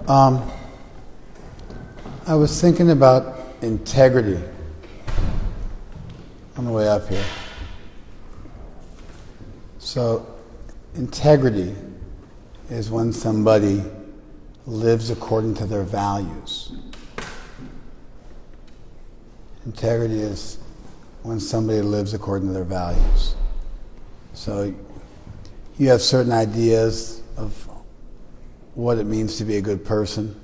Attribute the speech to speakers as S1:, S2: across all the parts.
S1: Um, I was thinking about integrity on the way up here. So, integrity is when somebody lives according to their values. Integrity is when somebody lives according to their values. So, you have certain ideas of what it means to be a good person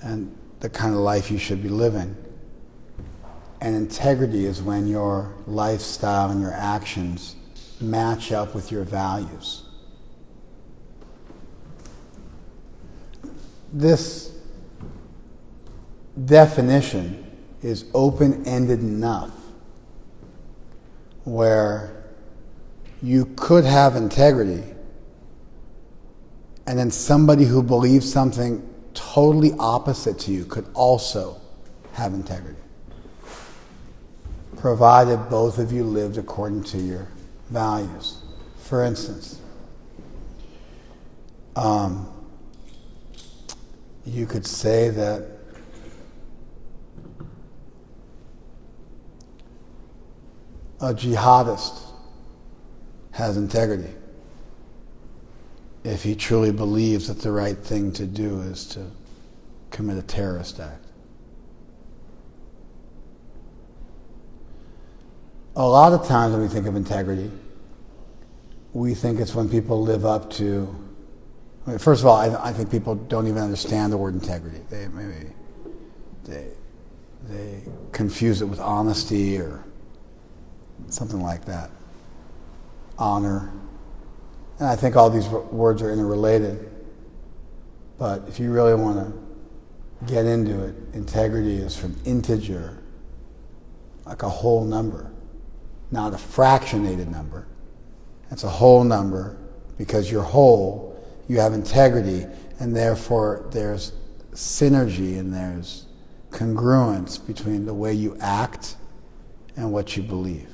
S1: and the kind of life you should be living. And integrity is when your lifestyle and your actions match up with your values. This definition is open-ended enough where you could have integrity and then somebody who believes something totally opposite to you could also have integrity, provided both of you lived according to your values. For instance, you could say that a jihadist has integrity if he truly believes that the right thing to do is to commit a terrorist act. A lot of times when we think of integrity, we think it's when people live up to... first of all, I think people don't even understand the word integrity. They confuse it with honesty or something like that. Honor. And I think all these words are interrelated. But if you really want to get into it, integrity is from integer, like a whole number, not a fractionated number. It's a whole number because you're whole, you have integrity, and therefore there's synergy and there's congruence between the way you act and what you believe.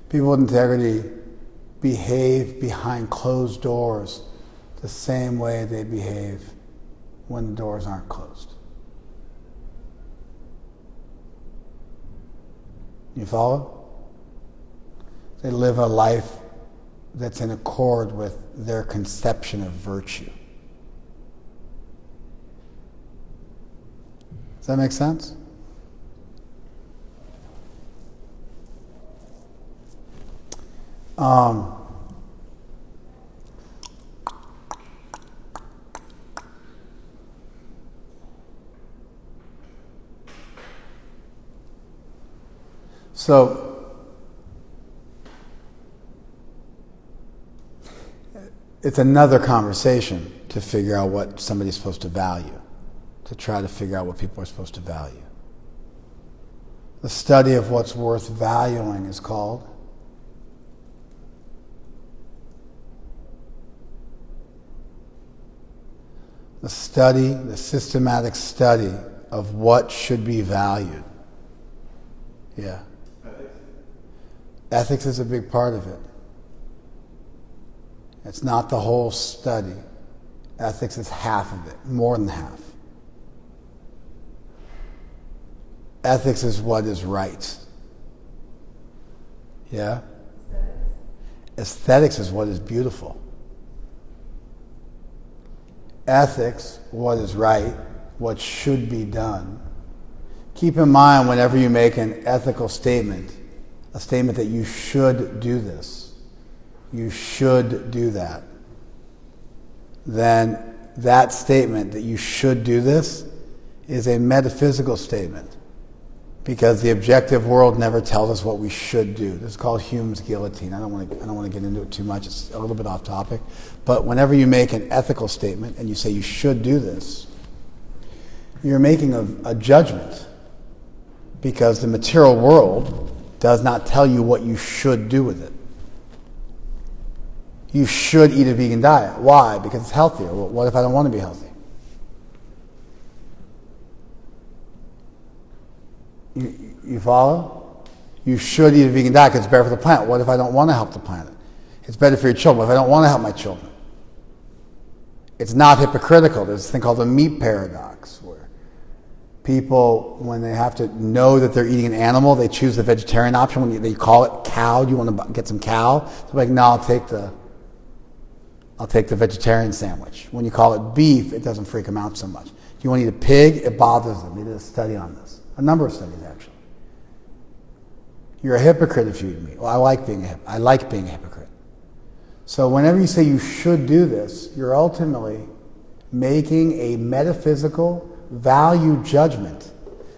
S1: People with integrity behave behind closed doors the same way they behave when the doors aren't closed. You follow? They live a life that's in accord with their conception of virtue. Does that make sense? So, it's another conversation to figure out what somebody's supposed to value, to try to figure out what people are supposed to value. The study of what's worth valuing is called the systematic study of what should be valued. Yeah. Ethics is a big part of it. It's not the whole study. Ethics is half of it, more than half. Ethics is what is right. Yeah? Aesthetics is what is beautiful. Ethics, what is right, what should be done. Keep in mind whenever you make an ethical statement, a statement that you should do this, you should do that, then that statement that you should do this is a metaphysical statement because the objective world never tells us what we should do. This is called Hume's guillotine. I don't want to get into it too much. It's a little bit off topic. But whenever you make an ethical statement and you say you should do this, you're making a judgment because the material world does not tell you what you should do with it. You should eat a vegan diet. Why? Because it's healthier. Well, what if I don't want to be healthy? You follow? You should eat a vegan diet because it's better for the planet. What if I don't want to help the planet? It's better for your children. If I don't want to help my children, it's not hypocritical. There's this thing called the meat paradox, where people, when they have to know that they're eating an animal, they choose the vegetarian option. When they call it cow, do you want to get some cow? They're like, no, I'll take the vegetarian sandwich. When you call it beef, it doesn't freak them out so much. Do you want to eat a pig? It bothers them. We did a study on this. A number of studies, actually. You're a hypocrite if you eat meat. Well, I like being a hypocrite. So whenever you say you should do this, you're ultimately making a metaphysical value judgment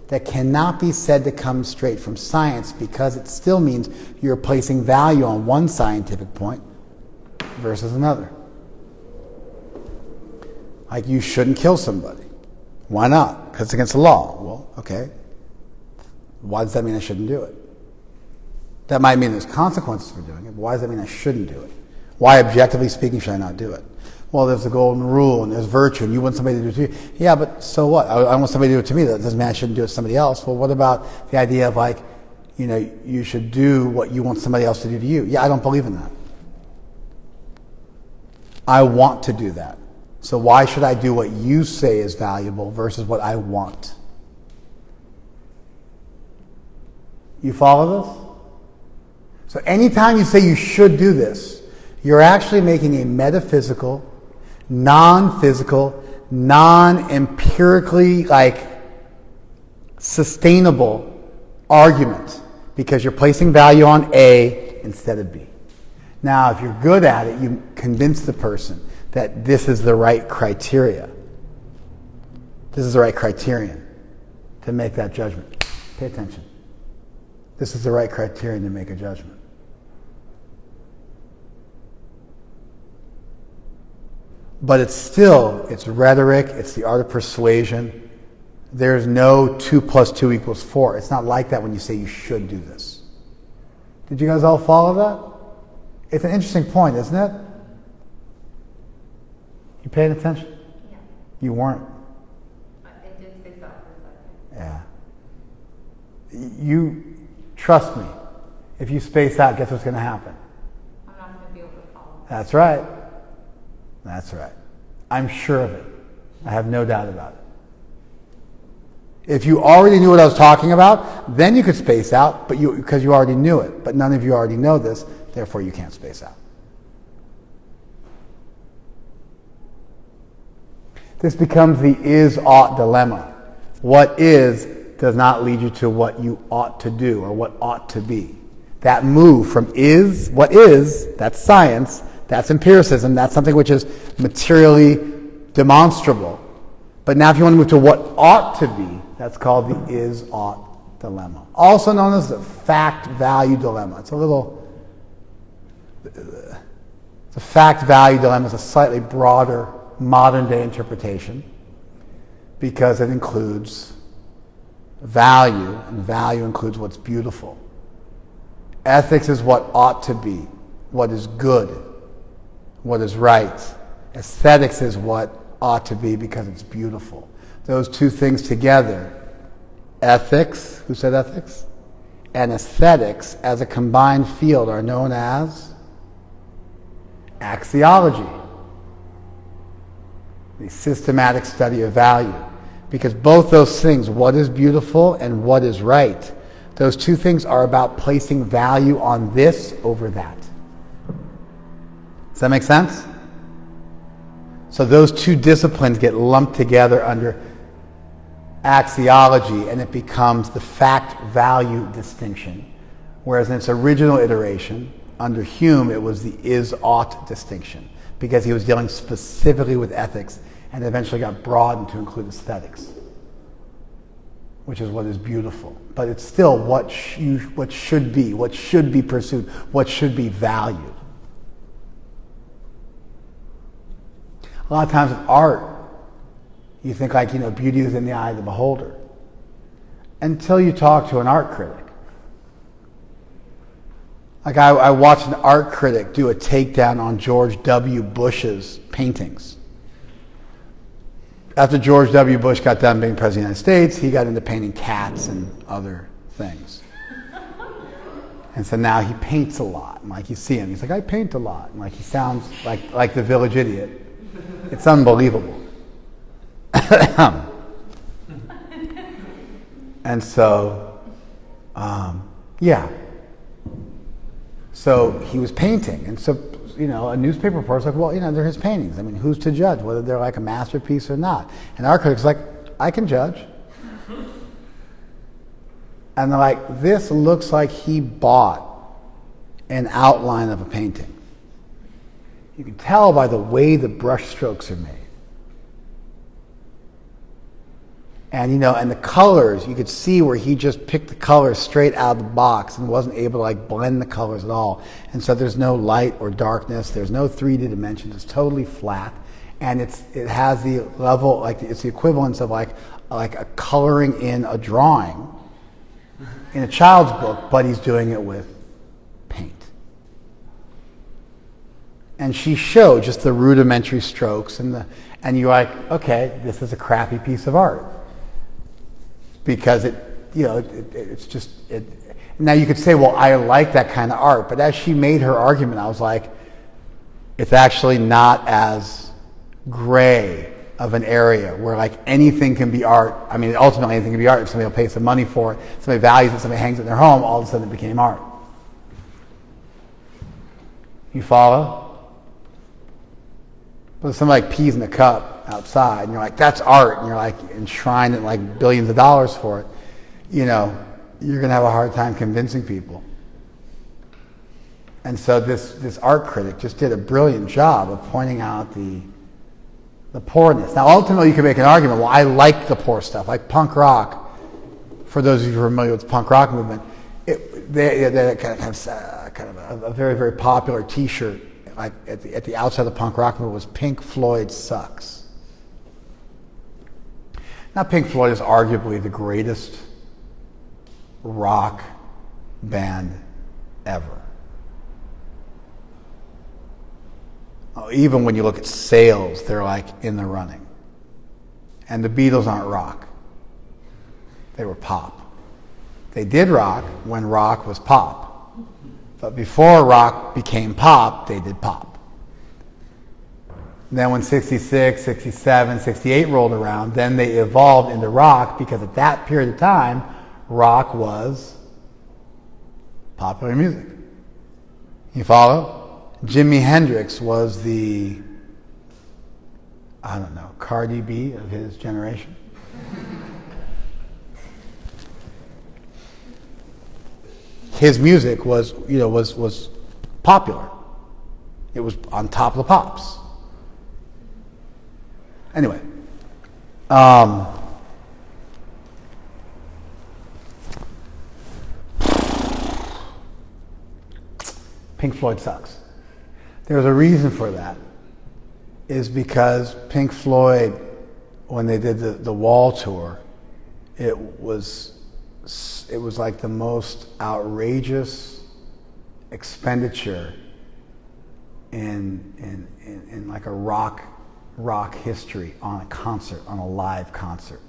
S1: that cannot be said to come straight from science, because it still means you're placing value on one scientific point versus another. Like, you shouldn't kill somebody. Why not? Because it's against the law. Well, okay. Why does that mean I shouldn't do it? That might mean there's consequences for doing it, but why does that mean I shouldn't do it? Why, objectively speaking, should I not do it? Well, there's the golden rule, and there's virtue, and you want somebody to do it to you. Yeah, but so what? I want somebody to do it to me. That doesn't mean I shouldn't do it to somebody else. Well, what about the idea of, like, you should do what you want somebody else to do to you? Yeah, I don't believe in that. I want to do that. So why should I do what you say is valuable versus what I want? You follow this? So anytime you say you should do this, you're actually making a metaphysical, non-physical, non-empirically, sustainable argument, because you're placing value on A instead of B. Now, if you're good at it, you convince the person that this is the right criteria. This is the right criterion to make that judgment. Pay attention. This is the right criterion to make a judgment. But it's rhetoric, it's the art of persuasion. There's no 2 + 2 = 4. It's not like that when you say you should do this. Did you guys all follow that? It's an interesting point, isn't it? You paying attention?
S2: Yeah.
S1: You weren't.
S2: It did space out for a second.
S1: Yeah. You trust me. If you space out, guess what's going to happen?
S2: I'm not going to be able to follow.
S1: That's right. That's right. I'm sure of it. I have no doubt about it. If you already knew what I was talking about, then you could space out, because you already knew it. But none of you already know this, therefore you can't space out. This becomes the is-ought dilemma. What is does not lead you to what you ought to do or what ought to be. That move from what is, that's science, that's empiricism, that's something which is materially demonstrable. But now if you want to move to what ought to be, that's called the is-ought dilemma. Also known as the fact-value dilemma. The fact-value dilemma is a slightly broader modern-day interpretation because it includes value, and value includes what's beautiful. Ethics is what ought to be, what is good, what is right. Aesthetics is what ought to be because it's beautiful. Those two things together, ethics, who said ethics? And aesthetics as a combined field are known as axiology, the systematic study of value. Because both those things, what is beautiful and what is right, those two things are about placing value on this over that. Does that make sense? So those two disciplines get lumped together under axiology, and it becomes the fact-value distinction. Whereas in its original iteration, under Hume, it was the is-ought distinction, because he was dealing specifically with ethics, and eventually got broadened to include aesthetics, which is what is beautiful. But it's still what should be pursued, what should be valued. A lot of times with art, you think beauty is in the eye of the beholder. Until you talk to an art critic. I watched an art critic do a takedown on George W. Bush's paintings. After George W. Bush got done being president of the United States, he got into painting cats and other things. And so now he paints a lot. And like you see him, he's like, I paint a lot. And like he sounds like the village idiot. It's unbelievable. And so, yeah. So he was painting. And so, a newspaper reporter's like, well, they're his paintings. I mean, who's to judge whether they're like a masterpiece or not? And our critic's like, I can judge. And they're like, this looks like he bought an outline of a painting. You can tell by the way the brush strokes are made. And, and the colors, you could see where he just picked the colors straight out of the box and wasn't able to blend the colors at all. And so there's no light or darkness. There's no 3D dimensions. It's totally flat. And it has the level, it's the equivalence of like a coloring in a drawing in a child's book, but he's doing it with paint. And she showed just the rudimentary strokes and you're like, okay, this is a crappy piece of art. Because it's just. Now you could say, well, I like that kind of art, but as she made her argument, I was like, it's actually not as gray of an area where anything can be art. I mean, ultimately anything can be art if somebody will pay some money for it, somebody values it, somebody hangs it in their home, all of a sudden it became art. You follow? But if somebody pees in a cup outside and you're like, that's art, and you're enshrined at billions of dollars for it, you're going to have a hard time convincing people. And so this art critic just did a brilliant job of pointing out the poorness. Now, ultimately, you can make an argument, well, I like the poor stuff, like punk rock. For those of you who are familiar with the punk rock movement, they had kind of a very, very popular T-shirt, at the outside of the punk rock movement was Pink Floyd Sucks. Now, Pink Floyd is arguably the greatest rock band ever. Even when you look at sales, they're in the running. And the Beatles aren't rock. They were pop. They did rock when rock was pop. But before rock became pop, they did pop. And then when 66, 67, 68 rolled around, then they evolved into rock because at that period of time, rock was popular music. You follow? Jimi Hendrix was the, Cardi B of his generation. His music was popular. It was on top of the pops. Anyway, Pink Floyd sucks. There's a reason for that. Is because Pink Floyd, when they did the Wall tour, it was like the most outrageous expenditure in like a rock history on a concert, on a live concert.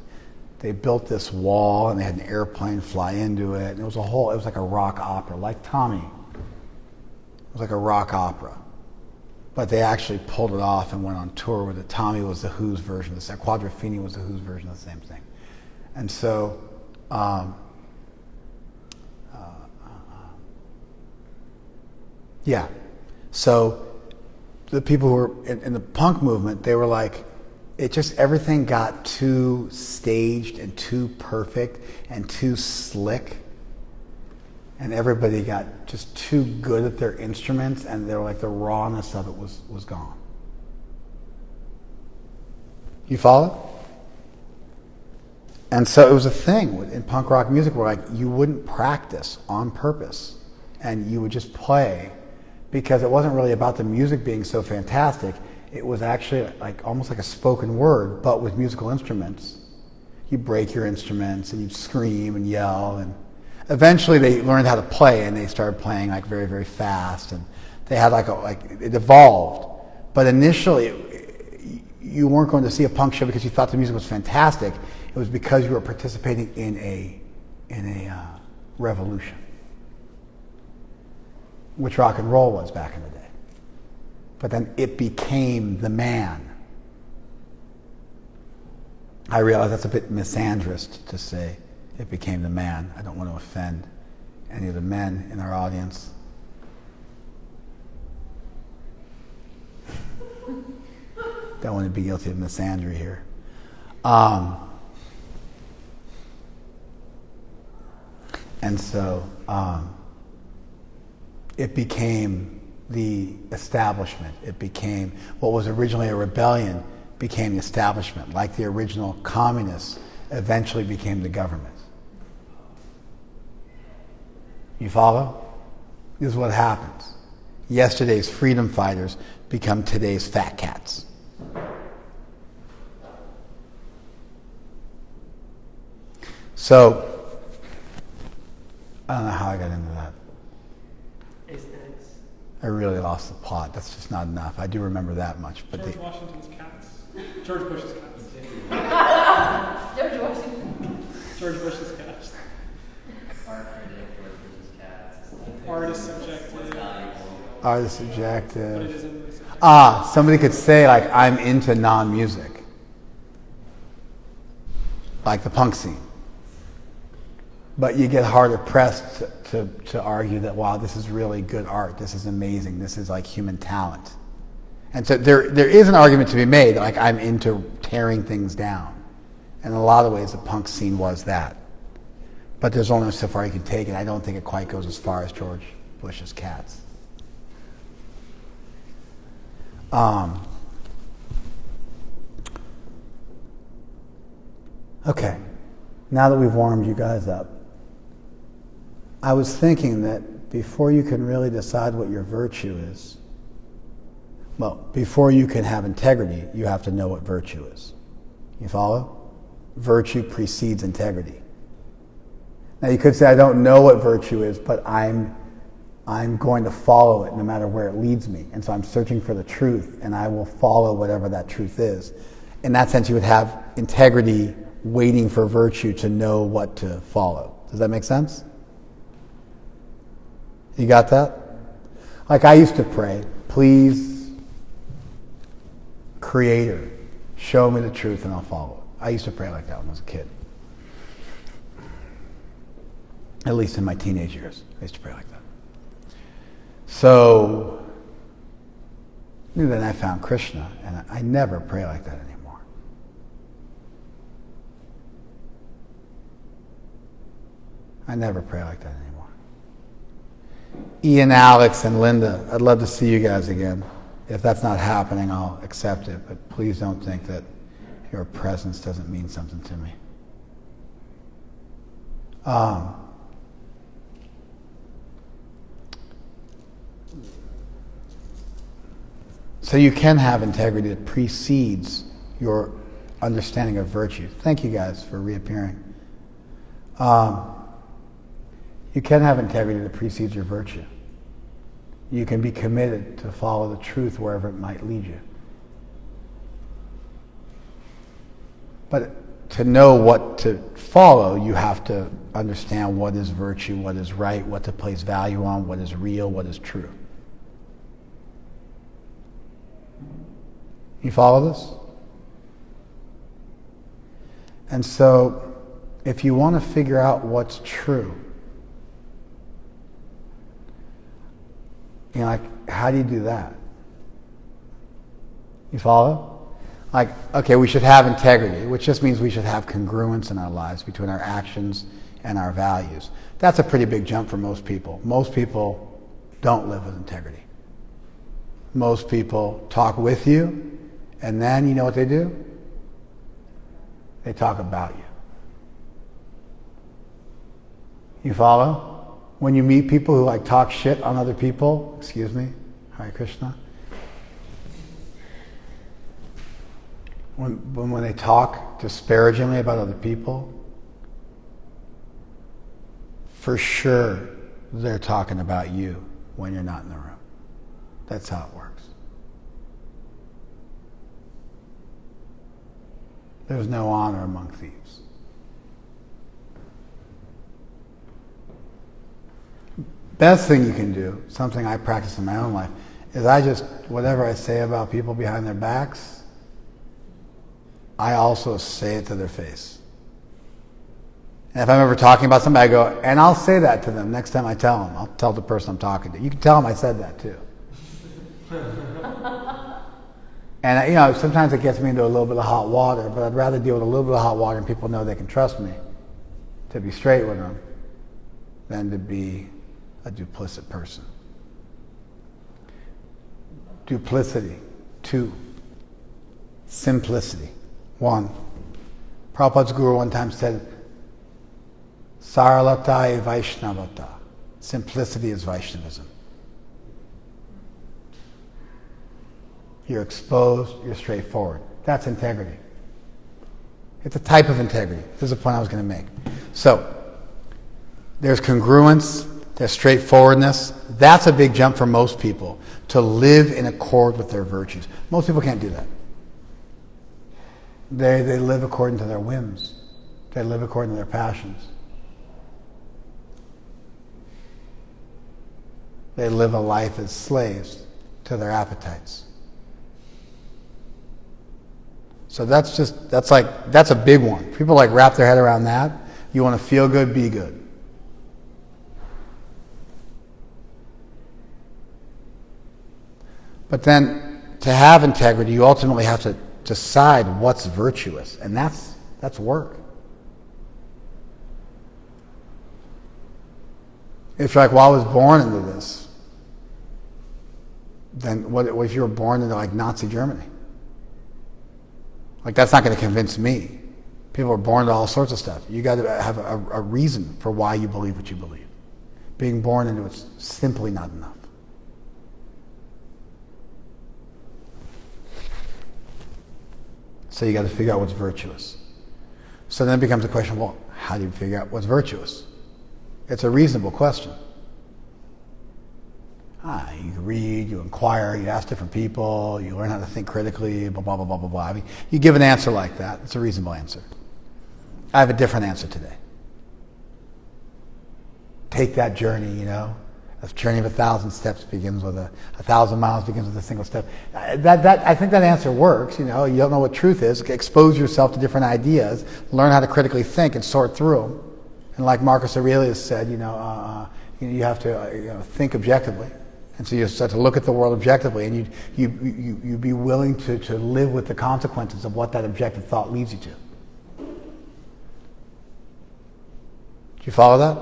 S1: They built this wall and they had an airplane fly into it, and it was like a rock opera, like Tommy. It was like a rock opera. But they actually pulled it off and went on tour with it. Tommy was the Who's version of the same. Quadrophenia was the Who's version of the same thing. And so, yeah. So the people who were in the punk movement, they were like, everything got too staged and too perfect and too slick. And everybody got just too good at their instruments, and they were like, the rawness of it was gone. You follow? And so it was a thing in punk rock music where you wouldn't practice on purpose, and you would just play, because it wasn't really about the music being so fantastic. It was actually almost like a spoken word, but with musical instruments. You break your instruments and you scream and yell, and eventually they learned how to play, and they started playing very, very fast, and they had it evolved. But initially, you weren't going to see a punk show because you thought the music was fantastic. It was because you were participating in a revolution. which rock and roll was back in the day. But then it became the man. I realize that's a bit misandrist to say it became the man. I don't want to offend any of the men in our audience. Don't want to be guilty of misandry here. And so it became the establishment. It became what was originally a rebellion became the establishment, like the original communists eventually became the government. You follow? This is what happens. Yesterday's freedom fighters become today's fat cats. So, I don't know how I got into that.
S3: Aesthetics.
S1: I really lost the plot. That's just not enough. I do remember that much. But
S3: George Washington's cats. George Bush's cats.
S2: George Washington.
S3: George Bush's cats.
S4: Art critic, George Bush's cats.
S3: Art is subjective.
S1: Art is
S3: But it
S1: subjective.
S3: isn't really subjective.
S1: Somebody could say, like, I'm into non-music. Like the punk scene. But you get harder pressed to argue that, wow, this is really good art. This is amazing. This is like human talent. And so there is an argument to be made, like I'm into tearing things down. And in a lot of ways, the punk scene was that. But there's only so far you can take it. I don't think it quite goes as far as George Bush's cats. Okay. Now that we've warmed you guys up, I was thinking that before you can really decide what your virtue is, well, before you can have integrity, you have to know what virtue is. You follow? Virtue precedes integrity. Now you could say, I don't know what virtue is, but I'm going to follow it no matter where it leads me. And so I'm searching for the truth, and I will follow whatever that truth is. In that sense, you would have integrity waiting for virtue to know what to follow. Does that make sense? You got that? Like I used to pray, please, Creator, show me the truth and I'll follow it. I used to pray like that when I was a kid. At least in my teenage years, I used to pray like that. So, then I found Krishna, and I never pray like that anymore. I never pray like that anymore. Ian, Alex, and Linda, I'd love to see you guys again. If that's not happening, I'll accept it, but please don't think that your presence doesn't mean something to me. So you can have integrity that precedes your understanding of virtue. Thank you guys for reappearing. You can have integrity that precedes your virtue. You can be committed to follow the truth wherever it might lead you. But to know what to follow, you have to understand what is virtue, what is right, what to place value on, what is real, what is true. You follow this? And so, if you want to figure out what's true, like, how do you do that? You follow? Like, okay, we should have integrity, which just means we should have congruence in our lives between our actions and our values. That's a pretty big jump for most people. Most people don't live with integrity. Most people talk with you, and then you know what they do? They talk about you. You follow? When you meet people who like talk shit on other people, excuse me, Hare Krishna. When they talk disparagingly about other people, for sure they're talking about you when you're not in the room. That's how it works. There's no honor among thieves. Best thing you can do, something I practice in my own life, is I just, whatever I say about people behind their backs, I also say it to their face. And if I'm ever talking about somebody, I go, and I'll say that to them next time I tell them. I'll tell the person I'm talking to. You can tell them I said that too. And you know, sometimes it gets me into a little bit of hot water, but I'd rather deal with a little bit of hot water and people know they can trust me to be straight with them than to be a duplicit person. Duplicity. 2. Simplicity. 1. Prabhupada's guru one time said, Saralata Vaishnavata. Simplicity is Vaishnavism. You're exposed, you're straightforward. That's integrity. It's a type of integrity. This is the point I was going to make. So, there's congruence, there's straightforwardness. That's a big jump for most people, to live in accord with their virtues. Most people can't do that. They live according to their whims. They live according to their passions. They live a life as slaves to their appetites. So that's a big one. People wrap their head around that. You want to feel good, be good. But then to have integrity, you ultimately have to decide what's virtuous, and that's work. It's like, well, I was born into this. Then what if you were born into Nazi Germany? That's not going to convince me. People are born into all sorts of stuff. You got to have a reason for why you believe what you believe. Being born into it's simply not enough. So you got to figure out what's virtuous. So then it becomes a question, well, how do you figure out what's virtuous? It's a reasonable question. You read, you inquire, you ask different people, you learn how to think critically, blah, blah, blah, blah, blah, blah. I mean, you give an answer like that. It's a reasonable answer. I have a different answer today. Take that journey, A journey of 1,000 steps begins with 1,000 miles begins with a single step. I think that answer works, You don't know what truth is. Expose yourself to different ideas. Learn how to critically think and sort through them. And like Marcus Aurelius said, you have to think objectively. And so you start to look at the world objectively, and you be willing to live with the consequences of what that objective thought leads you to. Do you follow that?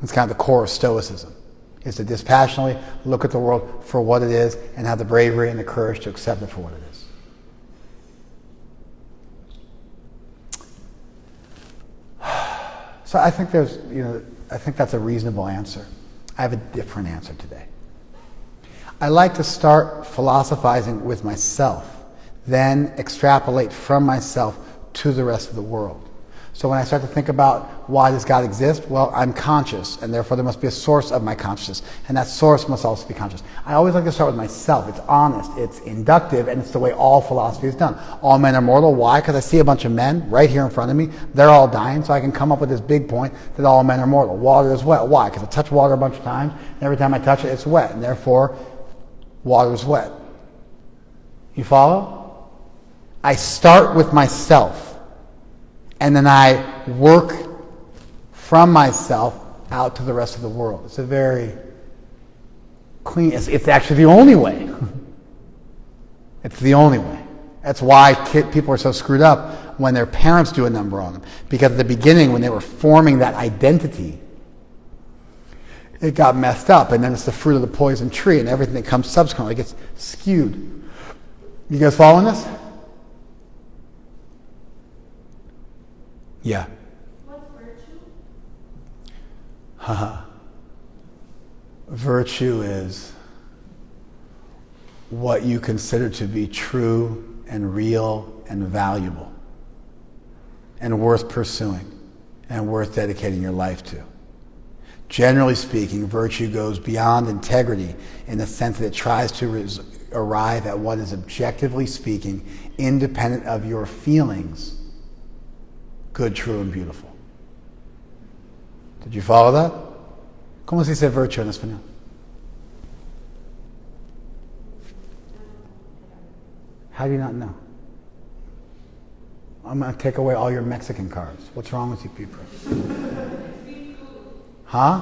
S1: It's kind of the core of Stoicism, is to dispassionately look at the world for what it is and have the bravery and the courage to accept it for what it is. So I think I think that's a reasonable answer. I have a different answer today. I like to start philosophizing with myself, then extrapolate from myself to the rest of the world. So when I start to think about why does God exist, well, I'm conscious, and therefore there must be a source of my consciousness, and that source must also be conscious. I always like to start with myself. It's honest, it's inductive, and it's the way all philosophy is done. All men are mortal. Why? Because I see a bunch of men right here in front of me. They're all dying, so I can come up with this big point that all men are mortal. Water is wet. Why? Because I touch water a bunch of times, and every time I touch it, it's wet, and therefore water is wet. You follow? I start with myself. And then I work from myself out to the rest of the world. It's a very clean, it's actually the only way. It's the only way. That's why people are so screwed up when their parents do a number on them. Because at the beginning, when they were forming that identity, it got messed up. And then it's the fruit of the poison tree, and everything that comes subsequently gets skewed. You guys following this? Yeah.
S2: What's virtue?
S1: Virtue is what you consider to be true and real and valuable and worth pursuing and worth dedicating your life to. Generally speaking, virtue goes beyond integrity in the sense that it tries to arrive at what is, objectively speaking, independent of your feelings, good, true, and beautiful. Did you follow that? ¿Cómo se dice virtue en español? How do you not know? I'm going to take away all your Mexican cards. What's wrong with you people? Huh?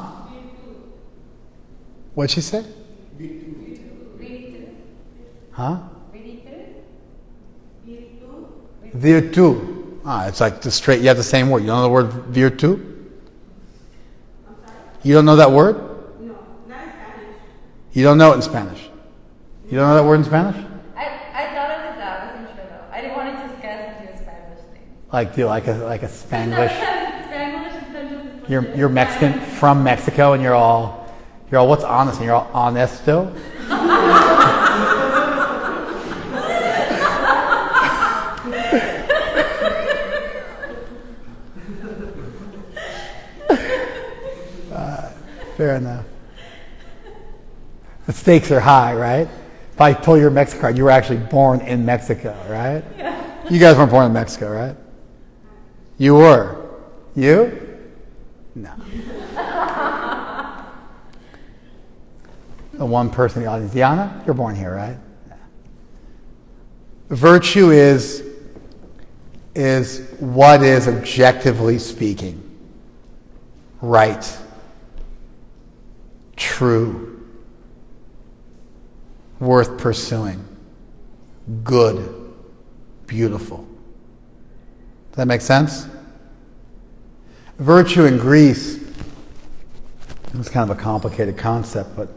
S1: What'd she say? Huh? Virtu. Ah, it's like the straight, you have the same word. You don't know the word virtu? You don't know that word?
S5: No, not in Spanish.
S1: You don't know it in Spanish? You don't know that word in Spanish?
S2: I thought it was that. I wasn't sure though. I didn't want to just guess and do a Spanish thing.
S1: Like do like a Spanglish.
S2: Spanish and then just
S1: You're Mexican from Mexico, and you're all what's honest, and you're all honesto. Fair enough. The stakes are high, right? If I pull your Mexican card, you were actually born in Mexico, right?
S2: Yeah.
S1: You guys weren't born in Mexico, right? You were. You? No. The one person in the audience. Diana, you're born here, right? Yeah. Virtue is what is, objectively speaking, right, true, worth pursuing, good, beautiful. Does that make sense? Virtue in Greece, it's kind of a complicated concept, but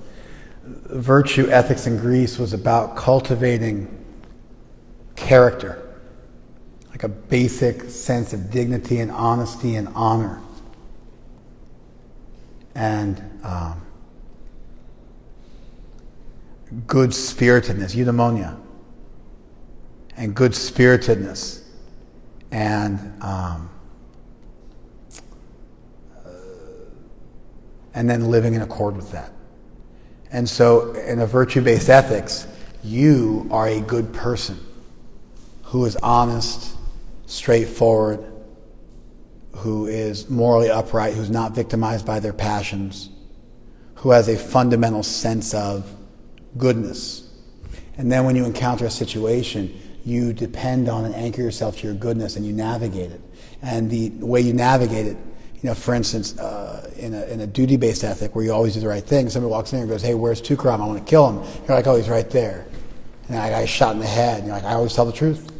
S1: virtue ethics in Greece was about cultivating character, like a basic sense of dignity and honesty and honor. And good spiritedness, eudaimonia, and good spiritedness, and then living in accord with that. And so in a virtue-based ethics, you are a good person who is honest, straightforward, who is morally upright, who's not victimized by their passions, who has a fundamental sense of goodness. And then when you encounter a situation, you depend on and anchor yourself to your goodness, and you navigate it. And the way you navigate it, for instance, in a duty-based ethic where you always do the right thing, somebody walks in and goes, "Hey, where's Tukram? I want to kill him." You're like, "Oh, he's right there." And I got shot in the head. And you're like, "I always tell the truth.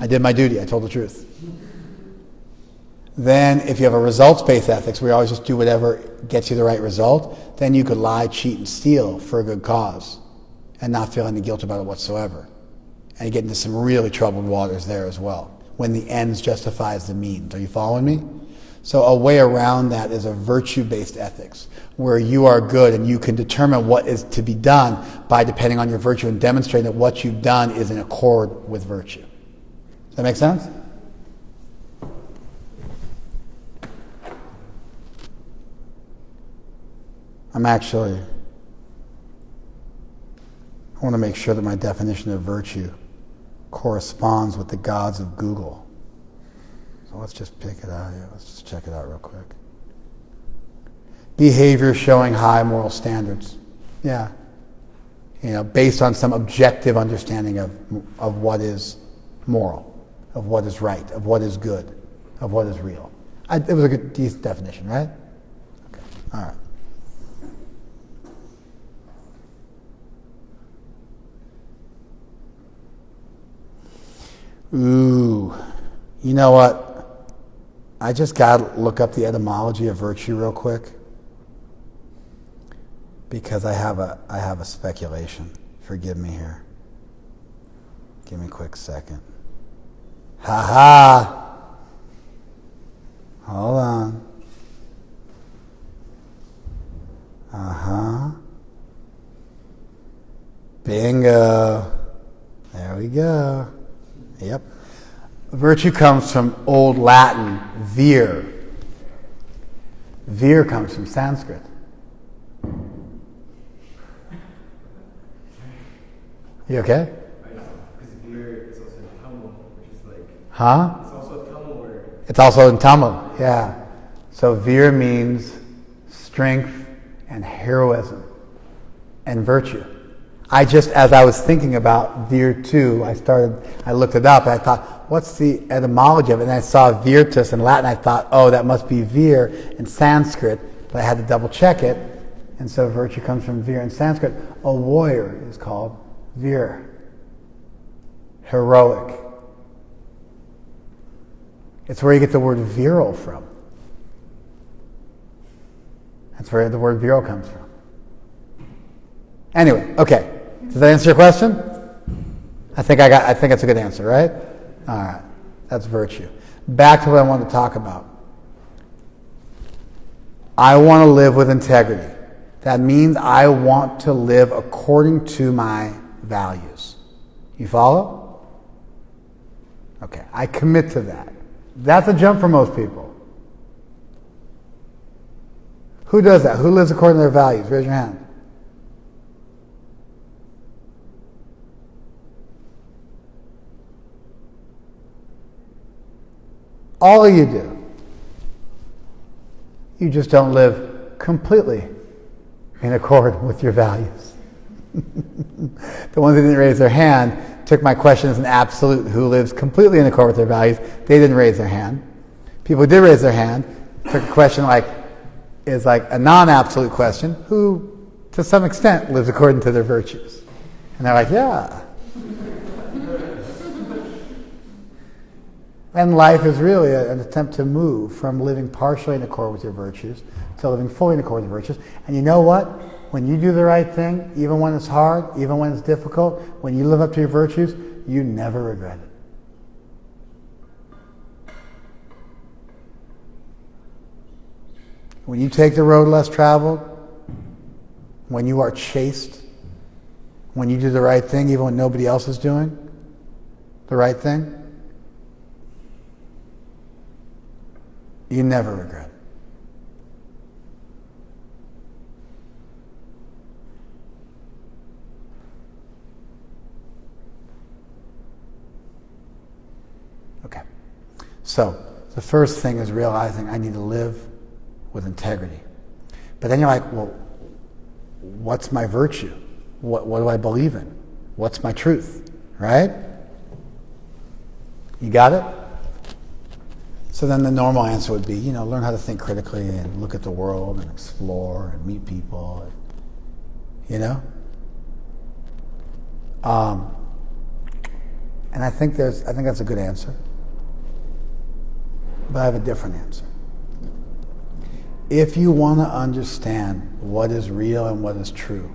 S1: I did my duty. I told the truth." Then if you have a results-based ethics where you always just do whatever gets you the right result, then you could lie, cheat, and steal for a good cause and not feel any guilt about it whatsoever. And you get into some really troubled waters there as well, when the ends justifies the means. Are you following me? So a way around that is a virtue-based ethics, where you are good and you can determine what is to be done by depending on your virtue and demonstrating that what you've done is in accord with virtue. Does that make sense? I want to make sure that my definition of virtue corresponds with the gods of Google. So let's just pick it out here. Let's just check it out real quick. Behavior showing high moral standards. Yeah. Based on some objective understanding of what is moral, of what is right, of what is good, of what is real. It was a good, decent definition, right? Okay. All right. Ooh, you know what? I just got to look up the etymology of virtue real quick, because I have a speculation. Forgive me here. Give me a quick second. Ha ha! Hold on. Uh-huh. Bingo. There we go. Yep. Virtue comes from Old Latin, vir. Vir comes from Sanskrit. You okay?
S6: Because vir is also Tamil, which is like...
S1: Huh?
S6: It's also a Tamil word.
S1: It's also in Tamil, yeah. So vir means strength and heroism and virtue. As I was thinking about vir too, I looked it up and I thought, what's the etymology of it? And I saw virtus in Latin. I thought, oh, that must be vir in Sanskrit, but I had to double check it. And so virtue comes from vir in Sanskrit. A warrior is called vir. Heroic. It's where you get the word virile from. That's where the word virile comes from. Anyway, okay. Does that answer your question? I think it's a good answer, right? All right. That's virtue. Back to what I wanted to talk about. I want to live with integrity. That means I want to live according to my values. You follow? Okay. I commit to that. That's a jump for most people. Who does that? Who lives according to their values? Raise your hand. All of you do. You just don't live completely in accord with your values. The ones that didn't raise their hand took my question as an absolute. Who lives completely in accord with their values? They didn't raise their hand. People who did raise their hand took a question is like a non-absolute question. Who, to some extent, lives according to their virtues? And they're like, yeah. And life is really an attempt to move from living partially in accord with your virtues to living fully in accord with your virtues. And you know what? When you do the right thing, even when it's hard, even when it's difficult, when you live up to your virtues, you never regret it. When you take the road less traveled, when you are chaste, when you do the right thing even when nobody else is doing the right thing, you never regret it. Okay. So, the first thing is realizing I need to live with integrity. But then you're like, well, what's my virtue? What do I believe in? What's my truth? Right? You got it? So then the normal answer would be, learn how to think critically and look at the world and explore and meet people, And I think that's a good answer. But I have a different answer. If you want to understand what is real and what is true,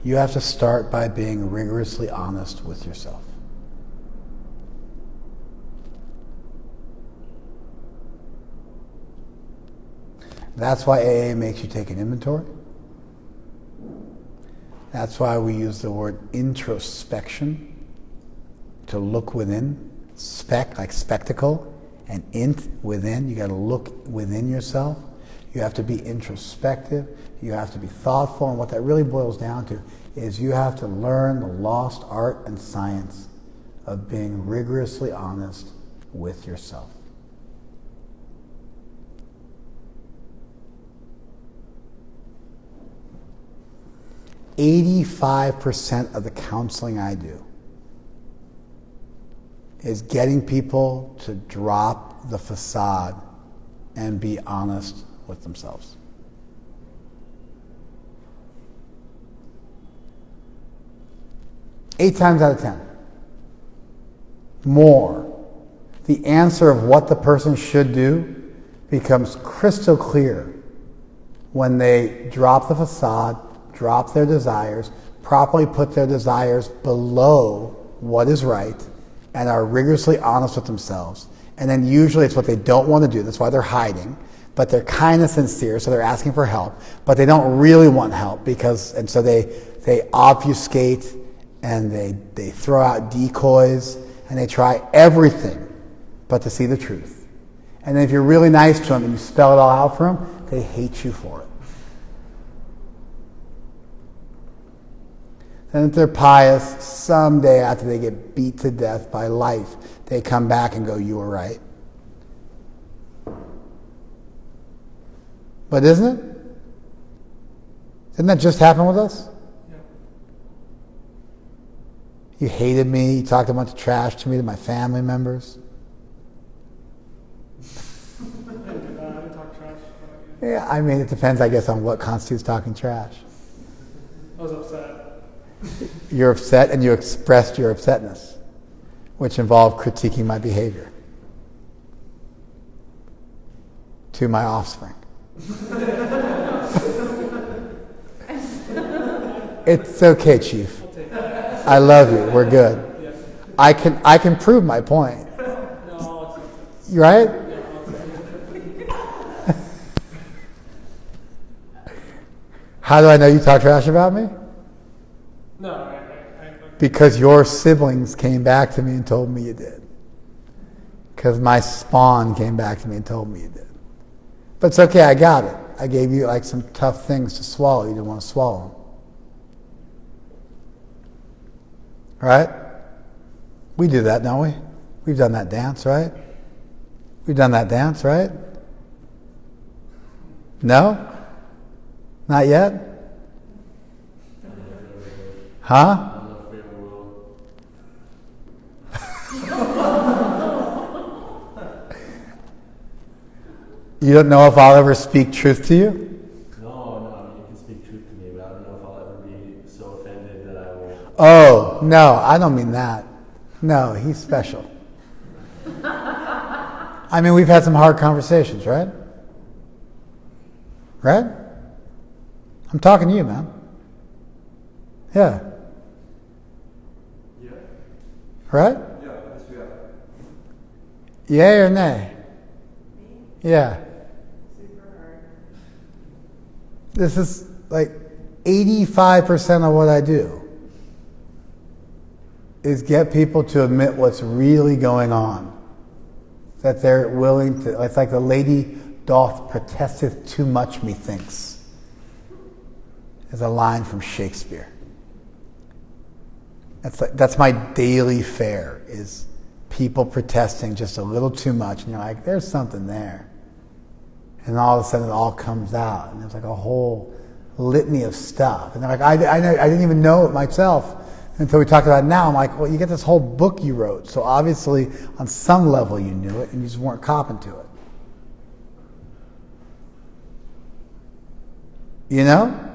S1: you have to start by being rigorously honest with yourself. That's why AA makes you take an inventory. That's why we use the word introspection, to look within. Spec, like spectacle, and int, within. You got to look within yourself. You have to be introspective. You have to be thoughtful. And what that really boils down to is you have to learn the lost art and science of being rigorously honest with yourself. %85% of the counseling I do is getting people to drop the facade and be honest with themselves. Eight times out of 10. More. The answer of what the person should do becomes crystal clear when they drop the facade, drop their desires, properly put their desires below what is right, and are rigorously honest with themselves. And then usually it's what they don't want to do. That's why they're hiding. But they're kind of sincere, so they're asking for help. But they don't really want help and so they obfuscate and they throw out decoys and they try everything but to see the truth. And then if you're really nice to them and you spell it all out for them, they hate you for it. And if they're pious, someday after they get beat to death by life, they come back and go, you were right. But isn't it? Didn't that just happen with us?
S3: Yeah.
S1: You hated me. You talked a bunch of trash to me, to my family members.
S3: I didn't talk trash about you.
S1: Yeah, I mean, it depends, I guess, on what constitutes talking trash.
S3: I was upset.
S1: You're upset and you expressed your upsetness, which involved critiquing my behavior to my offspring. It's okay, Chief.
S3: I'll take that.
S1: I love you. We're good.
S3: Yeah.
S1: I can prove my point.
S3: No, I'll accept it.
S1: You right?
S3: Yeah, I'll accept it.
S1: How do I know you talk trash about me?
S3: No, I
S1: Because your siblings came back to me and told me you did. Because my spawn came back to me and told me you did. But it's okay, I got it. I gave you like some tough things to swallow. You didn't want to swallow them. Right? We do that, don't we? We've done that dance, right? We've done that dance, right? No? Not yet? Huh? You don't know if I'll ever speak truth to you?
S7: No, I mean, you can speak truth to me, but I don't know if I'll ever be so offended that I will.
S1: Oh, no, I don't mean that. No, he's special. I mean, we've had some hard conversations, right? Right? I'm talking to you, man. Yeah.
S6: Yeah.
S1: Right?
S6: Yeah, yes, we are.
S1: Yay or nay? Yeah. This is like 85% of what I do is get people to admit what's really going on. That they're willing to, it's like the lady doth protesteth too much, methinks, is a line from Shakespeare. That's my daily fare, is people protesting just a little too much, and you're like, there's something there. And all of a sudden it all comes out, and there's like a whole litany of stuff. And they're like, I didn't even know it myself until we talked about it now. I'm like, well, you get this whole book you wrote, so obviously on some level you knew it, and you just weren't copping to it. You know?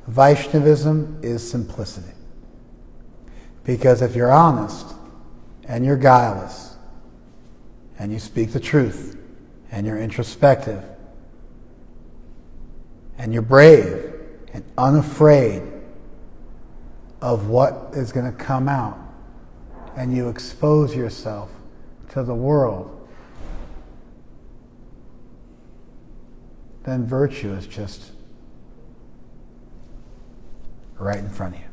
S1: Vaishnavism is simplicity. Because if you're honest, and you're guileless, and you speak the truth, and you're introspective, and you're brave and unafraid of what is going to come out, and you expose yourself to the world, then virtue is just right in front of you.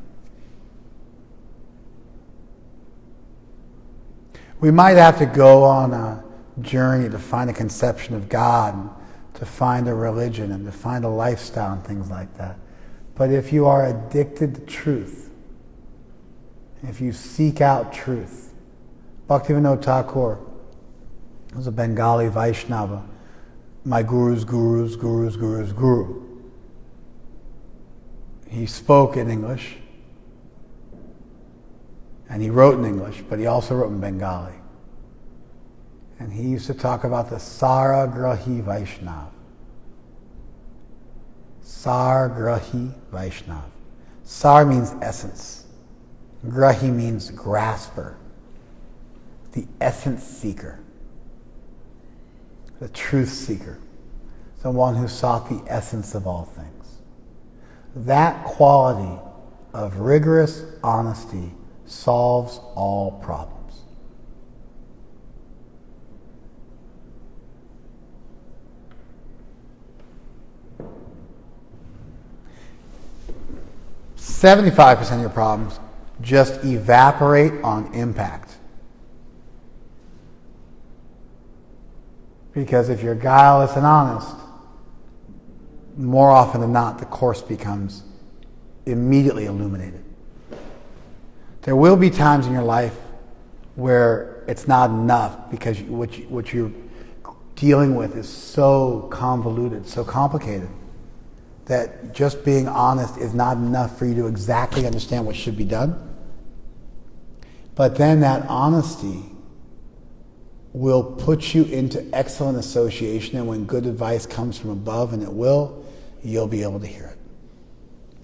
S1: We might have to go on a journey to find a conception of God, and to find a religion, and to find a lifestyle and things like that. But if you are addicted to truth, if you seek out truth, Bhaktivinoda Thakur was a Bengali Vaishnava, my guru's guru's guru's guru's guru. He spoke in English, and he wrote in English, but he also wrote in Bengali. And he used to talk about the Saragrahi Vaishnav. Saragrahi Vaishnav. Sar means essence. Grahi means grasper. The essence seeker. The truth seeker. The one who sought the essence of all things. That quality of rigorous honesty solves all problems. "75% of your problems just evaporate on impact." Because if you're guileless and honest, more often than not, the course becomes immediately illuminated. There will be times in your life where it's not enough because what you're dealing with is so convoluted, so complicated, that just being honest is not enough for you to exactly understand what should be done. But then that honesty will put you into excellent association, and when good advice comes from above, and it will, you'll be able to hear it.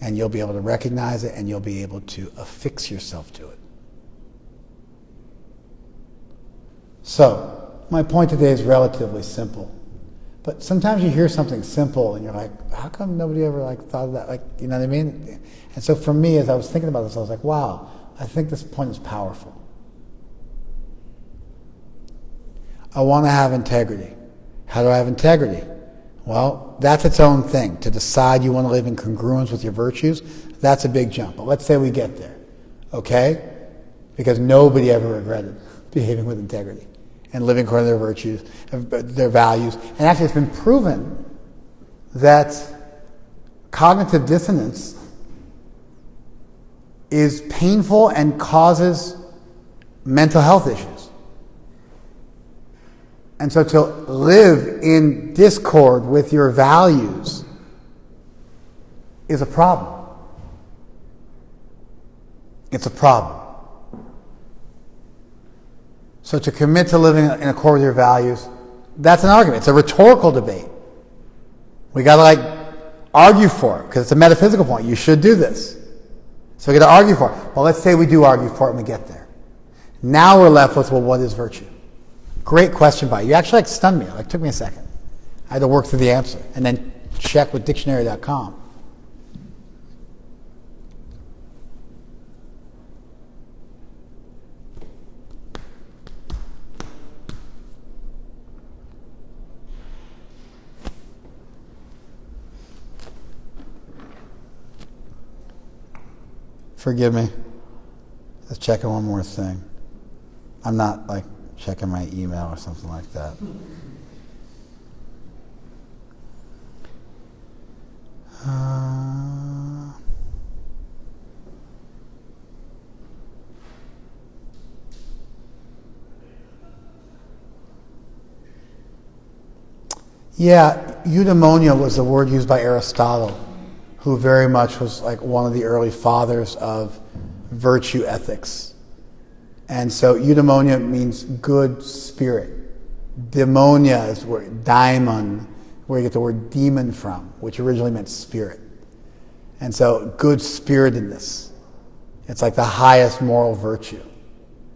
S1: And you'll be able to recognize it, and you'll be able to affix yourself to it. So, my point today is relatively simple. But sometimes you hear something simple and you're like, how come nobody ever thought of that? You know what I mean? And so for me, as I was thinking about this, I was like, wow, I think this point is powerful. I want to have integrity. How do I have integrity? Well, that's its own thing. To decide you want to live in congruence with your virtues, that's a big jump. But let's say we get there, okay? Because nobody ever regretted behaving with integrity and living according to their virtues, their values. And actually, it's been proven that cognitive dissonance is painful and causes mental health issues. And so to live in discord with your values is a problem. It's a problem. So to commit to living in accord with your values, that's an argument. It's a rhetorical debate. We got to argue for it because it's a metaphysical point. You should do this. So we got to argue for it. Well, let's say we do argue for it and we get there. Now we're left with, well, what is virtue? Great question by you. You actually stunned me. Took me a second. I had to work through the answer and then check with dictionary.com. Forgive me. Let's check on one more thing. I'm not checking my email or something like that. Eudaimonia was the word used by Aristotle, who very much was one of the early fathers of virtue ethics. And so eudaimonia means good spirit. Daimonia is where daimon, where you get the word demon from, which originally meant spirit. And so good spiritedness. It's the highest moral virtue,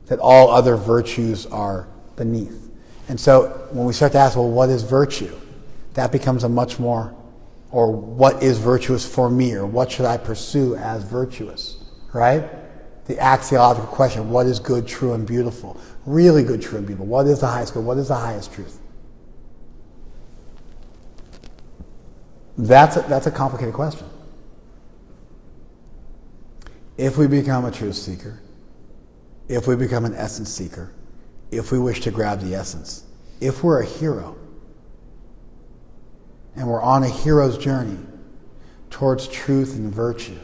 S1: that all other virtues are beneath. And so when we start to ask, well, what is virtue? That becomes a much more, or what is virtuous for me, or what should I pursue as virtuous, right? The axiological question, what is good, true, and beautiful? Really good, true, and beautiful. What is the highest good? What is the highest truth? That's a complicated question. If we become a truth seeker, if we become an essence seeker, if we wish to grab the essence, if we're a hero, and we're on a hero's journey towards truth and virtue,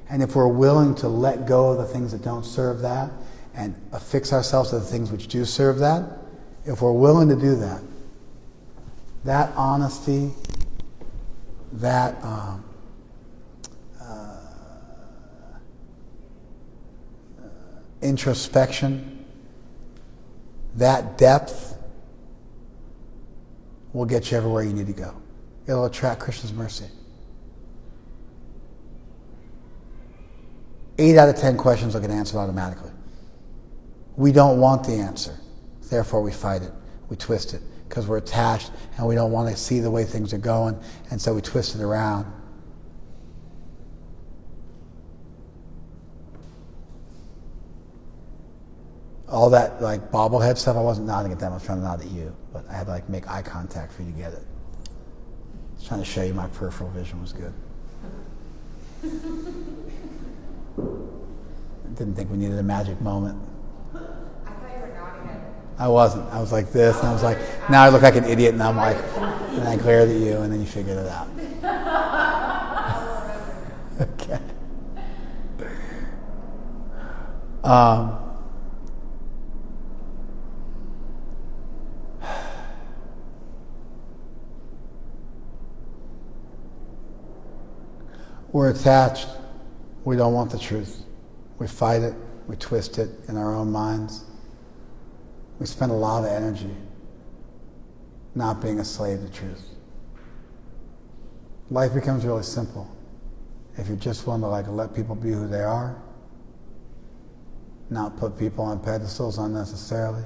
S1: and if we're willing to let go of the things that don't serve that and affix ourselves to the things which do serve that, if we're willing to do that, that honesty, that introspection, that depth will get you everywhere you need to go. It'll attract Krishna's mercy. 8 out of 10 questions will get answered automatically. We don't want the answer. Therefore, we fight it. We twist it because we're attached and we don't want to see the way things are going, and so we twist it around. All that bobblehead stuff, I wasn't nodding at them. I was trying to nod at you, but I had to make eye contact for you to get it. I was trying to show you my peripheral vision was good. I didn't think we needed a magic moment.
S2: I thought you were nodding at me.
S1: I wasn't. I was like this, and I was like, now I look like an idiot, and I'm like, and I glared at you, and then you figured it out. Okay. We're attached. We don't want the truth. We fight it. We twist it in our own minds. We spend a lot of energy not being a slave to truth. Life becomes really simple if you're just willing to let people be who they are, not put people on pedestals unnecessarily,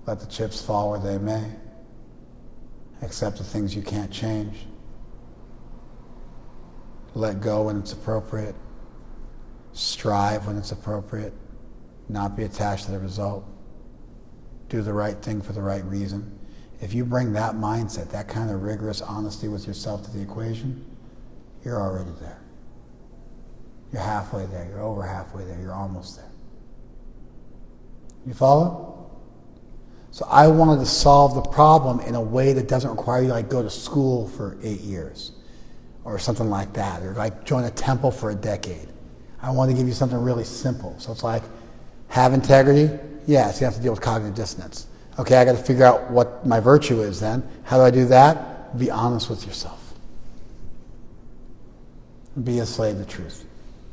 S1: let the chips fall where they may, accept the things you can't change, let go when it's appropriate, strive when it's appropriate, not be attached to the result, do the right thing for the right reason. If you bring that mindset, that kind of rigorous honesty with yourself to the equation, you're already there. You're halfway there. You're over halfway there. You're almost there. You follow? So I wanted to solve the problem in a way that doesn't require you to go to school for 8 years or something like that, or join a temple for a decade. I want to give you something really simple. So it's have integrity. Yes, you have to deal with cognitive dissonance. Okay, I got to figure out what my virtue is then. How do I do that? Be honest with yourself. Be a slave to truth.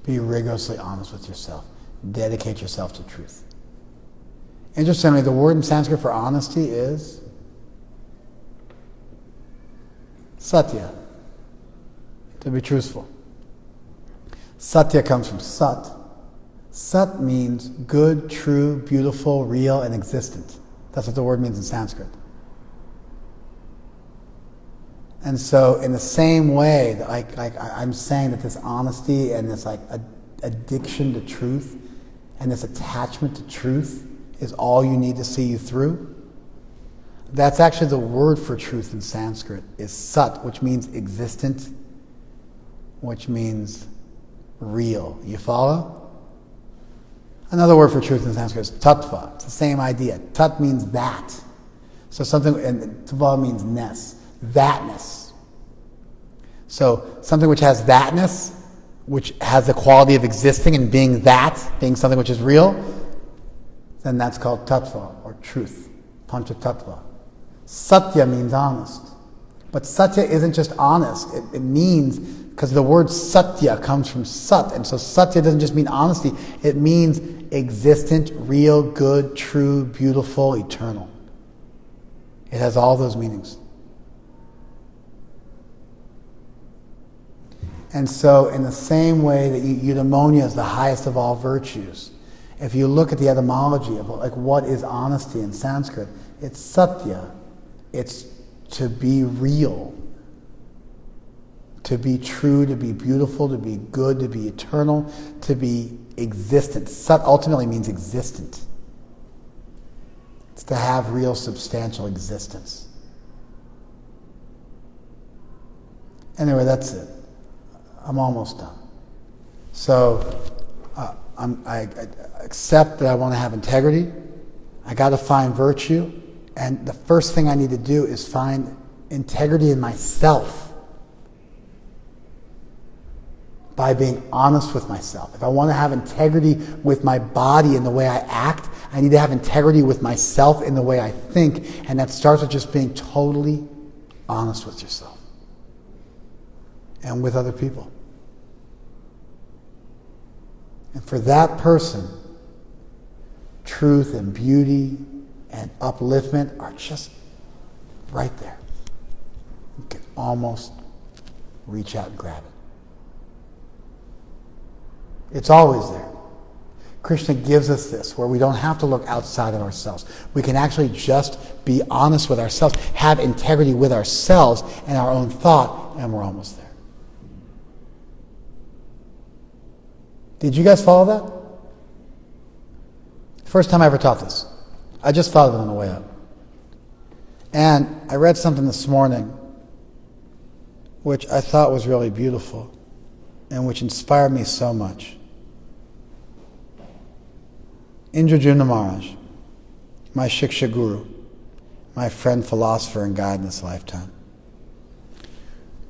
S1: Be rigorously honest with yourself. Dedicate yourself to truth. Interestingly, the word in Sanskrit for honesty is satya, to be truthful. Satya comes from sat. Sat means good, true, beautiful, real, and existent. That's what the word means in Sanskrit. And so in the same way, that I'm saying that this honesty and this addiction to truth and this attachment to truth is all you need to see you through, that's actually the word for truth in Sanskrit, is sat, which means existent, which means real. You follow? Another word for truth in Sanskrit is tattva. It's the same idea. Tat means that. So something, and tva means ness. Thatness. So something which has thatness, which has the quality of existing and being that, being something which is real, then that's called tattva, or truth. Panchatattva. Satya means honest. But satya isn't just honest. It means, because the word satya comes from sat, and so satya doesn't just mean honesty, it means existent, real, good, true, beautiful, eternal. It has all those meanings. And so in the same way that eudaimonia is the highest of all virtues, if you look at the etymology of what is honesty in Sanskrit, it's satya. It's to be real, to be true, to be beautiful, to be good, to be eternal, to be existent. Sat ultimately means existent. It's to have real, substantial existence. Anyway, that's it. I'm almost done. So I accept that I want to have integrity. I got to find virtue. And the first thing I need to do is find integrity in myself by being honest with myself. If I want to have integrity with my body in the way I act, I need to have integrity with myself in the way I think. And that starts with just being totally honest with yourself and with other people. And for that person, truth and beauty and upliftment are just right there. You can almost reach out and grab it. It's always there. Krishna gives us this, where we don't have to look outside of ourselves. We can actually just be honest with ourselves, have integrity with ourselves and our own thought, and we're almost there. Did you guys follow that? First time I ever taught this. I just thought of it on the way up. And I read something this morning which I thought was really beautiful and which inspired me so much. Indradyumna Maharaj, my Shiksha Guru, my friend, philosopher, and guide in this lifetime.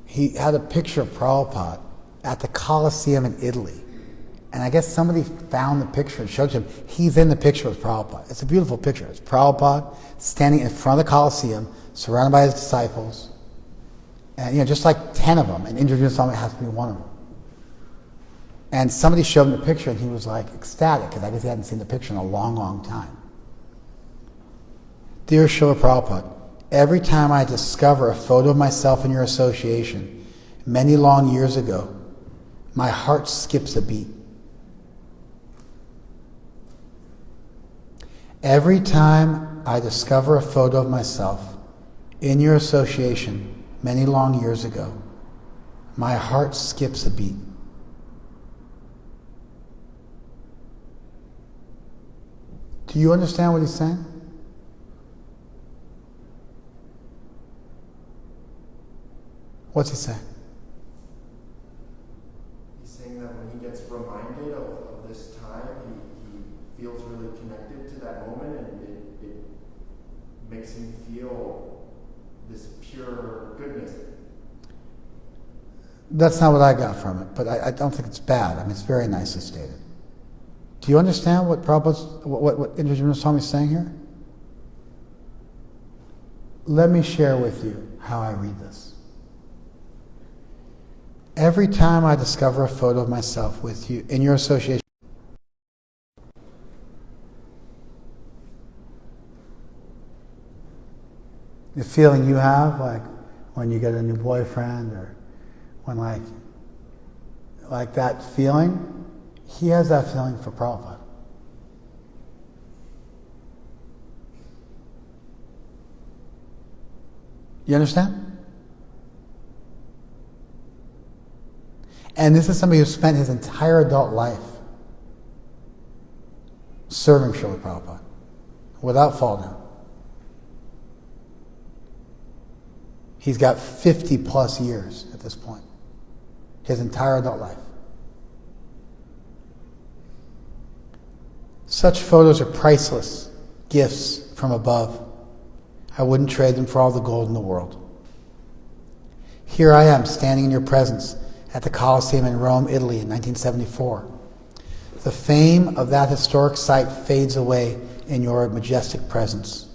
S1: He had a picture of Prabhupada at the Colosseum in Italy. And I guess somebody found the picture and showed him. He's in the picture with Prabhupada. It's a beautiful picture. It's Prabhupada standing in front of the Colosseum, surrounded by his disciples. And, just like 10 of them, and Indra Swami has to be one of them. And somebody showed him the picture, and he was like ecstatic, because I guess he hadn't seen the picture in a long, long time. Dear Srila Prabhupada, every time I discover a photo of myself in your association many long years ago, my heart skips a beat. Every time I discover a photo of myself in your association many long years ago, my heart skips a beat. Do you understand what he's saying? What's he saying?
S6: He's saying that when he gets reminded of this time, he feels really connected to that moment, and it makes him feel this pure goodness.
S1: That's not what I got from it, but I don't think it's bad. I mean, it's very nicely stated. Do you understand what Prabhupada's, what Indra Swami is saying here? Let me share with you how I read this. Every time I discover a photo of myself with you in your association, the feeling you have, like when you get a new boyfriend, or when like that feeling, he has that feeling for Prabhupada. You understand? And this is somebody who spent his entire adult life serving Srila Prabhupada without fall down. He's got 50 plus years at this point. His entire adult life. Such photos are priceless gifts from above. I wouldn't trade them for all the gold in the world. Here I am, standing in your presence at the Colosseum in Rome, Italy in 1974. The fame of that historic site fades away in your majestic presence.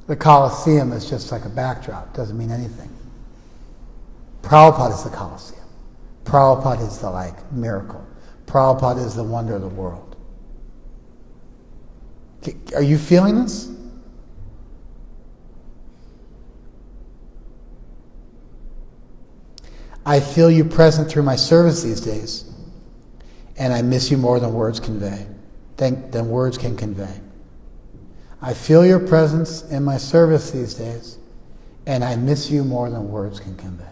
S1: The Colosseum is just like a backdrop, doesn't mean anything. Prabhupada is the Colosseum. Prabhupada is the miracle. Prabhupada is the wonder of the world. Are you feeling this? I feel you present through my service these days, and I miss you more than words convey, than words can convey. I feel your presence in my service these days, and I miss you more than words can convey.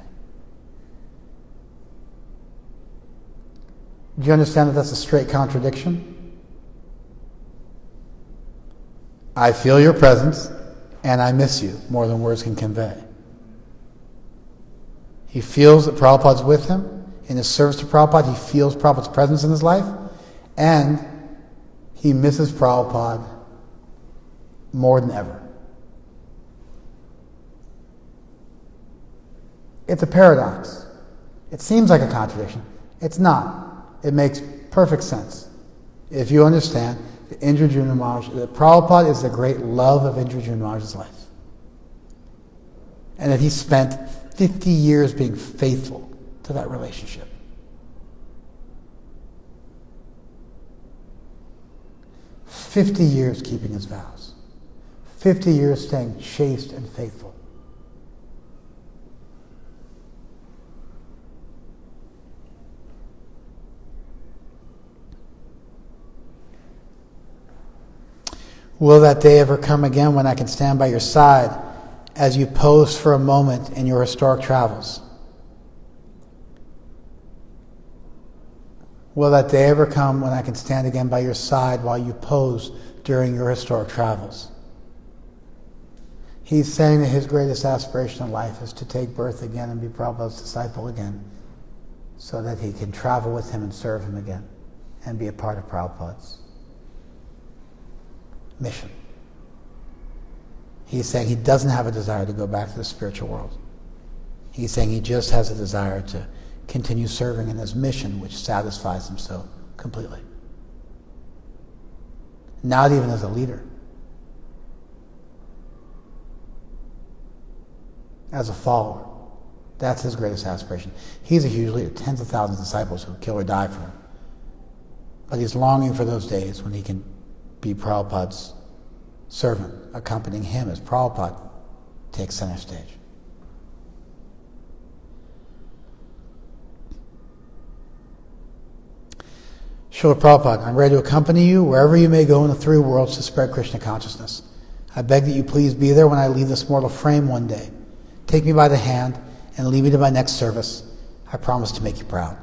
S1: Do you understand that that's a straight contradiction? I feel your presence, and I miss you more than words can convey. He feels that Prabhupada's with him. In his service to Prabhupada, he feels Prabhupada's presence in his life, and he misses Prabhupada more than ever. It's a paradox. It seems like a contradiction. It's not. It makes perfect sense if you understand that Indradyumna Maharaj, that Prabhupada is the great love of Indradyumna Maharaj's life. And that he spent 50 years being faithful to that relationship. "50 years keeping his vows. 50 years staying chaste and faithful. Will that day ever come again when I can stand by your side as you pose for a moment in your historic travels? Will that day ever come when I can stand again by your side while you pose during your historic travels? He's saying that his greatest aspiration in life is to take birth again and be Prabhupada's disciple again, so that he can travel with him and serve him again and be a part of Prabhupada's mission. He's saying he doesn't have a desire to go back to the spiritual world. He's saying he just has a desire to continue serving in his mission, which satisfies him so completely. Not even as a leader, as a follower. That's his greatest aspiration. He's a huge leader, tens of thousands of disciples who kill or die for him. But he's longing for those days when he can be Prabhupada's servant, accompanying him as Prabhupada takes center stage. Srila Prabhupada, I'm ready to accompany you wherever you may go in the three worlds to spread Krishna consciousness. I beg that you please be there when I leave this mortal frame one day. Take me by the hand and lead me to my next service. I promise to make you proud.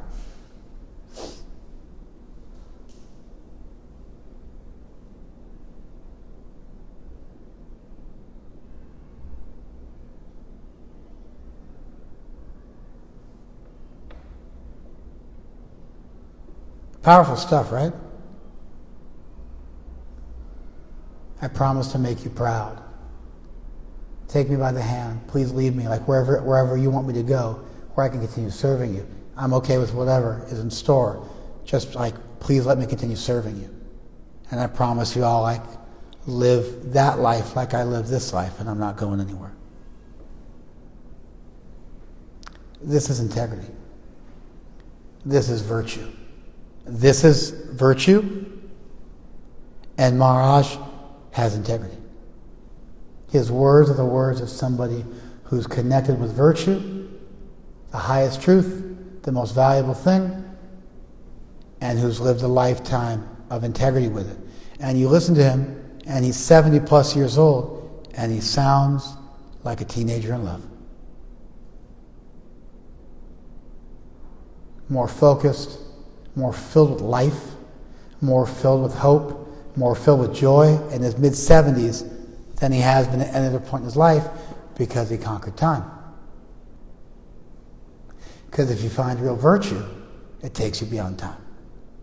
S1: Powerful stuff, right? I promise to make you proud. Take me by the hand. Please lead me, like wherever you want me to go, where I can continue serving you. I'm okay with whatever is in store. Just like, please let me continue serving you. And I promise you I'll like live that life like I live this life, and I'm not going anywhere. This is integrity. This is virtue. This is virtue, and Maharaj has integrity. His words are the words of somebody who's connected with virtue, the highest truth, the most valuable thing, and who's lived a lifetime of integrity with it. And you listen to him, and he's 70 plus years old, and he sounds like a teenager in love. More focused, more filled with life, more filled with hope, more filled with joy in his mid-70s than he has been at any other point in his life, because he conquered time. Because if you find real virtue, it takes you beyond time.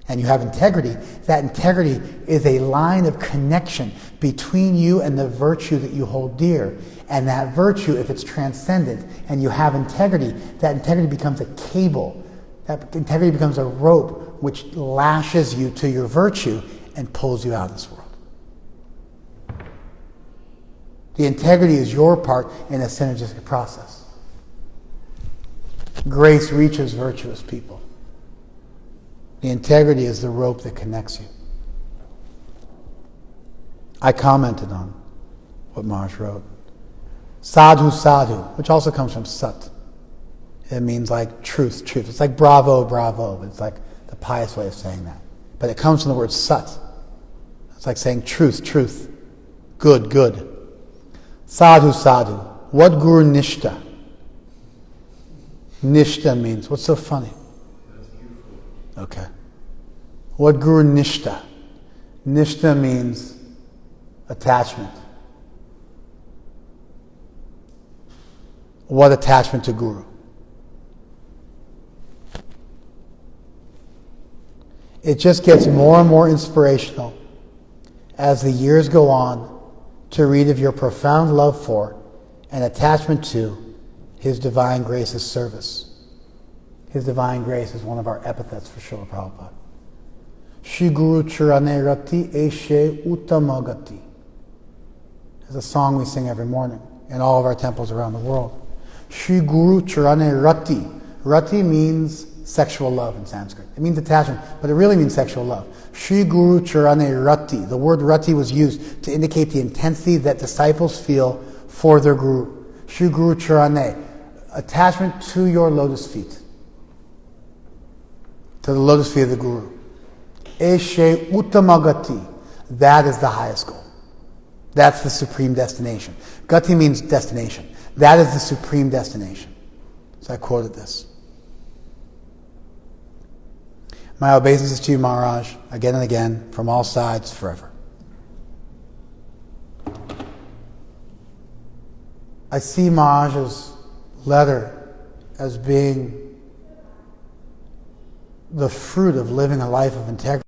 S1: And you have integrity. That integrity is a line of connection between you and the virtue that you hold dear. And that virtue, if it's transcendent and you have integrity, that integrity becomes a cable. That integrity becomes a rope which lashes you to your virtue and pulls you out of this world. The integrity is your part in a synergistic process. Grace reaches virtuous people. The integrity is the rope that connects you. I commented on what Maharaj wrote. Sadhu, sadhu, which also comes from sat. It means like truth, truth. It's like bravo, bravo. It's like the pious way of saying that. But it comes from the word sat. It's like saying truth, truth. Good, good. Sadhu, sadhu. What guru nishta? Nishta means, what's so funny? Okay. What guru nishta? Nishta means attachment. What attachment to guru? It just gets more and more inspirational as the years go on to read of your profound love for and attachment to His Divine Grace's service. His Divine Grace is one of our epithets for Srila Prabhupada. Shri Guru Charane Rati Eshe Uttamagati is a song we sing every morning in all of our temples around the world. Shri Guru Charane Rati. Rati means sexual love in Sanskrit. It means attachment, but it really means sexual love. Shri Guru Charane Rati. The word Rati was used to indicate the intensity that disciples feel for their Guru. Shri Guru Charane. Attachment to your lotus feet. To the lotus feet of the Guru. Eshe Uttamagati. That is the highest goal. That's the supreme destination. Gati means destination. That is the supreme destination. So I quoted this. My obeisances to you, Maharaj, again and again, from all sides, forever. I see Maharaj's letter as being the fruit of living a life of integrity.